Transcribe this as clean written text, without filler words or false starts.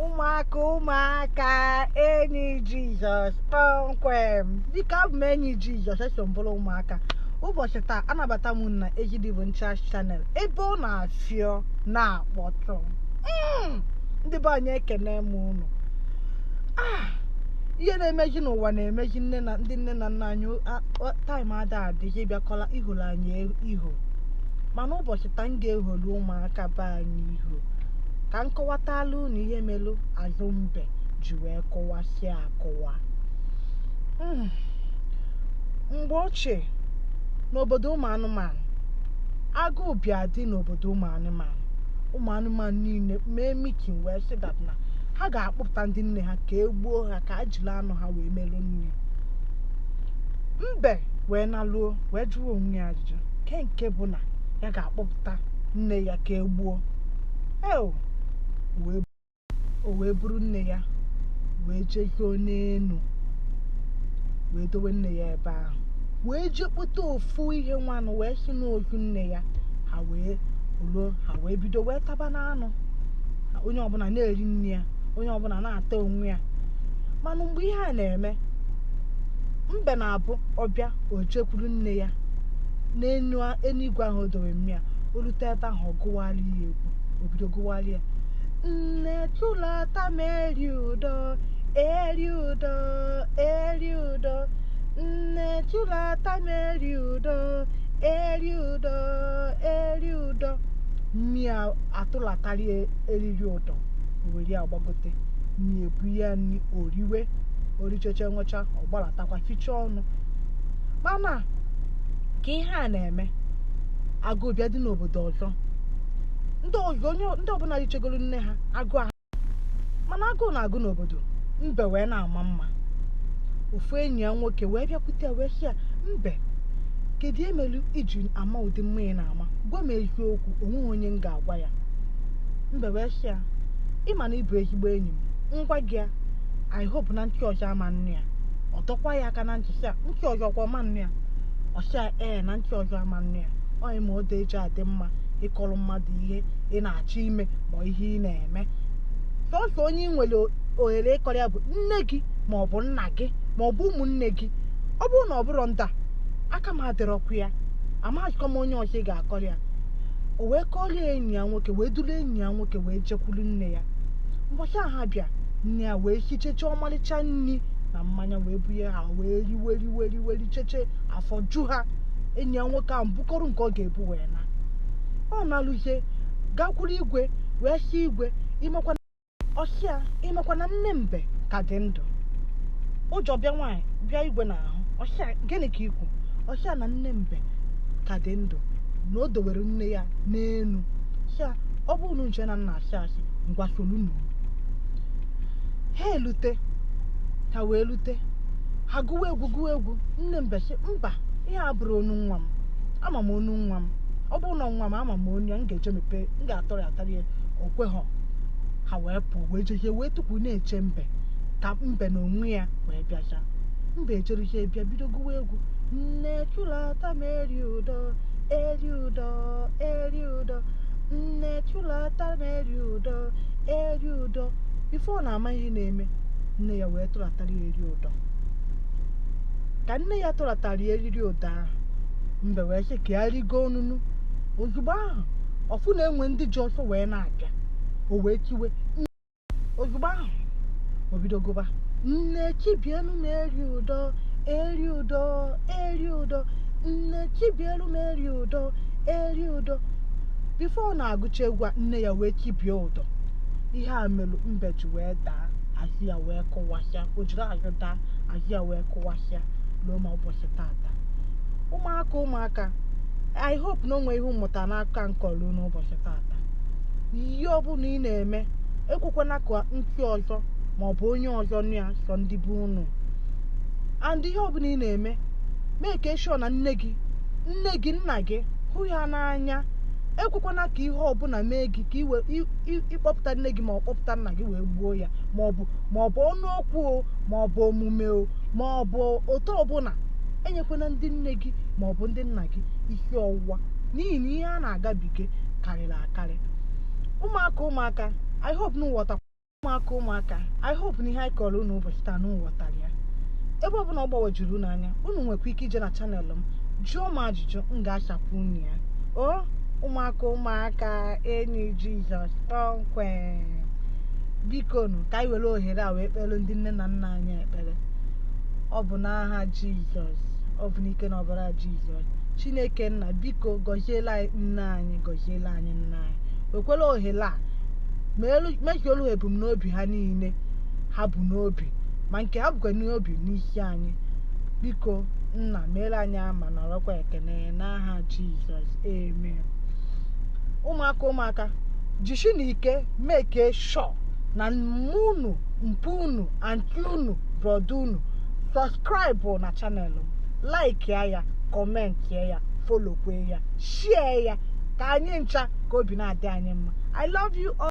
ụmụaka enyi Jizọs kpọmkwem dịka abụ m enyi Jizọs eso m bụrụ ụmụaka. Ụbọchị taa anabata m na Ejidibuncha channel ebe ọ na-afịọ na-akpọtụ ndị be anyị ekene m unu. Ihe na-emeji n'ụwa na-emeji ndị nne na nna anyị taịm ada adịghị bịakọla iholu anyị iho, mana ụbọchị taa m ga-eholu ụmụaka be anyị iho ka m kọwatala unu ihe melụ azụ mbe ji wee kọwasịa akọwa. Mgbe ochie n'obodo ụmụ anụmanụ, agụụ bịa dị n'obodo ụmụ anụmanụ niile mee mitin wee sị dat na ha ga-akpọpụta ndị nne ha ka e gbuo ha ka a jiri anụ ha wee melụ nri. Mbe wee naluo wee jụọ onwe ya ajụjụ nke bụ na ya ga-akpọpụta nne ya ka e gbuo. O wee buru nne ya wee jejuo n'elu wee dowe nne ya ebe ahụ, wee jee kpụta ofu ihe nwanụ wee si n'ozu nne ya. Ha wee bido wee taba n'anụ, onye ọbụla na-eri nne ya, onye ọbụla na-ata onwe ya. Mana mgbe ihe a na-eme, mbe na-abụ ọbịa o jekwuru nne ya n'elu igwe ahụ o dowe mme ya. O rute ebe ahụ ọ gụwara ya egwu, o bido gụwara ya: nne chụlata m eri udo, eri udo, eri udo, nne chụlata m eri udo, eri udo, eri udo. Mmiri atụlatara eriri ụdọ, o were ya gbagote mmiri ebu ya nri oriwe, oricheche nwecha ọ gbalatakwa ficha ọnụ. Mana ka ihe a na-eme, agụụ bịa dị n'obodo ọzọ. Ndị ọbụla richegoro nne ha agụụ ahụ, mana agụụ na-agụ n'obodo. Mbe wee na-ama mma. Ofu enyi ya nwoke wee bịakwute wee sị ya: mbe, kedu emelu iji ama ụdị mmiri na-ama? Gwa m eziokwu, onweghị onye m ga-agwa ya. Mbe wee sị ya: ịma na ịbụ ezigbo enyi m, ngwa gị ya, I hope na ntị ọzọ ama nnu ya. Ọ dọkwa ya aka na ntị sị ya: ntị ọzọ kwa ọma nnu ya? Ọ sị ya ee na ntị ọzọ ama nnu ya. Ọ ma ode eji adị mma ịkọrọ mmadụ ihe ị na-achọ ime ma ihe ị na-eme. Sọsọ onye ị nwere ohere ịkọrọ ya bụ nne gị ma ọ bụ nna gị ma ọ bụ ụmụnne gị. Ọ bụrụ na ọ bụrụ nda, aka m adịrọkwa ya, amaghịkwa m onye ọzọ ị ga-akọrọ ya. O wee kọrọ ya enyi ya nwoke, wee duru enyi ya nwoke wee jekwuru nne ya. Ụbọchị ahụ ha bịa, nne ya wee sicheche ọmalịcha nri na mmanya wee bunye ha, wee riweri cheche afọ ju ha. Enyi ya nwoke ahụ bukọrọ nke ọ ga-ebu wee na. Ọ na-alụzie gakwuru igwe wee si igwe: ịmakwa na nne mbe ka dị ndụ. Ụjọ bịa nwaanyị bịa igwe n'ahụ. Ọsịa gịnị ka ikwu? Ọsịa na nne mbe ka dị ndụ, na o dowere nne ya n'elu. Sịa ọ bụrụ na nche na nna asị ngwa solu nu. Ha wee lute, ha gụwa egwu. Nne mbe sị: mba, ihe a bụrụ onu nwa m, ama m onu nwa m. Ọ bụrụ na nwa m ama m onye m ga-eje mepee, m ga-atọrọ ya okweghọ. Ha wee pụọ wee jeje wee tupu na-eche mbe ka mbe na onwe ya wee bịacha. Mbe ejeriche bịa bido gụwa egwu: nne chụlata m eri udo, eri udo, eri udo, nne chụlata m eri udo, eri udo. Ife ọ na-ama ihe na-eme, nne ya wee tụlatara ya eri ụdọ. Ka nne ya tụlatara ya eriri ụdọ ahụ, mbe wee sị ka ya rigo onunu. Ozugbo ahụ ọfụ na-enwe ndị ji ọsọ wee na-abịa, o wee tiwe. Ozugbo ahụ o bido gụba: nne chibielu m eri udo, eri udo, eri udo, nne chibielu m eri udo, eri udo. Bifo ọ na-agụcha egwu a, nne ya wee chibie ụdọ. Ihe a melụ mbe ji wee daa, azụ ya wee kụwasịa. O jiri azụ daa, azụ ya wee kụwasịa ruo ma ụbọchị tata. Ụmụaka, I hope na o nwee ihe mmụta n'aka nkọlu n'ụbọchị tata. Ihe ọbụla ị na-eme, ekwekwana ka ntị ọzọ maọbụ onye ọzọ nụ ya sọ ndị bụ unu. And ihe ọbụla ị na-eme, mee ka eshọ na nne gị, nna gị hụ ya n'anya. Ekwekwana ka ihe ọbụla mee gị ka ịkpọpụta nne gị ma ọ kpọpụta nna gị wee gbuo ya, maọbụ ọnụ okwu o, maọbụ omume o, maọbụ otu ọbụla. Enyekwana ndị nne gị maọbụ ndị nna gị isi ọwụwa, n'ihi na ihe a na-agabiga karịrị akarị. Ụmụaka, I hope na nghọta. ụmụaka I hope na ihe anyị kọrọ unu ụbọchị taa na nghọtara ya. Ebe ọ bụla ọ gbawajuru unu anya, unu nwekwa ike ije na chanel m jụọ m ajụjụ m ga-achapụ unu ya. Ụmụaka enyi Jizọs kpọmkwem, biko nụ ka anyị were ohere a wee kpere ndị nne na nna anyị ekpere. Ọ bụ n'aha Jizọs, ọ bụ n'ike na ọbara Jizọs. Chineke nna, biko gọziela anyị nne anyị, gọziela anyị nna anyị, wekwala ohere a mezuolu ebumnobi ha niile ha bụ n'obi, ma nke ha bụkwa n'obi n'isi anyị. Biko nna, meere anyị ama na ọrọkwa ekene n'aha Jizọs, amen. Ụmụaka jishi n'ike make sure na unu, mpu unu, anti unu, broda unu subscribe na chanel m, like ya, comment ya, follow ya, share ya, ka anyị ncha ka obi na-adị anyị mma. I love you all.